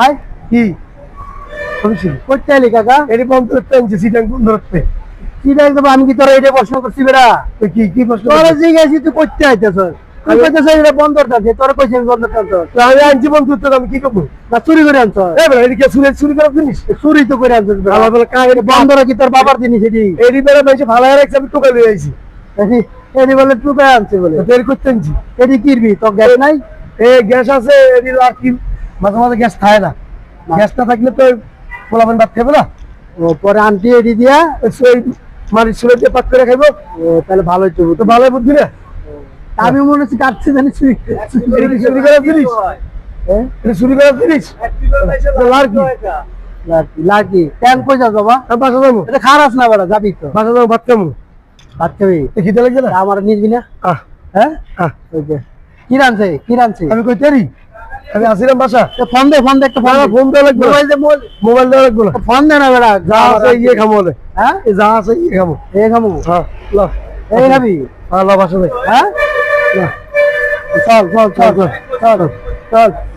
আয় কি করতে আলি কাকা এটি বন্ধ করতে আনছি সিটাং বন্ধ করতে। কি দেখবো আমি কি তোরা এটা প্রশ্ন করছি বেড়া কি কি প্রশ্ন তোরা জিজ্ঞাসি তুই করতে আইতেছ তুই কইতেছ এটা বন্দর আছে তোরা কইছিস আমি বন্দর টানছ আমি আনছি বন্ধ করতে আমি কি করবো? না চুরি করে আনছ এদিকে চুরি করার জিনিস চুরি তো করে আনছ আমার বলে কাহিনী বন্দর কি তোর বাবার জিনিস এটি এটি বেড়া বেশি ভালো রাখছি আমি টোকা লিয়ে আইছি এটি বলে টুকে আনছে বলে তৈরি করতে আনছি। এটি কিরবি তো গ্যাস নাই গ্যাস আছে এটি আর কি মাঝে মাঝে গ্যাস খায় না, গ্যাস না থাকলে তো পোলাপান ভাত খাবে না। ও পরে আনটি এটি দিয়া মাটির চুলে দিয়ে পাক করে খাইবো। ও তাহলে ভালোই তো তো ভালোই বুদ্ধি না। আমি মনে হচ্ছে কাটছি জানি চুরি এটা কি চুরি করার জিনিস? এটা চুরি করার জিনিস আর কি লাকি ট্যাং কই যাও বাবা বাসা যাবো, এটা খারাপ না বড় যাবি তো বাসা যাবো ভাত খাবো। ভাত খাবি খিদে লাগছে না? আমার নিবি না হ্যাঁ ওই যে কি রানছে আমি কই তেরি আমি আসিলাম বাসা। ফোন দে একটা ফোন ফোন দেওয়া লাগবে, মোবাইল দেওয়া লাগবে না। ফোন দে না বেড়া যা আছে ইয়ে খামো বলে, হ্যাঁ যা আছে ইয়ে খামো। এই খামু হ্যাঁ এই খাবি বাসা যাই। হ্যাঁ চল চল চল চল চল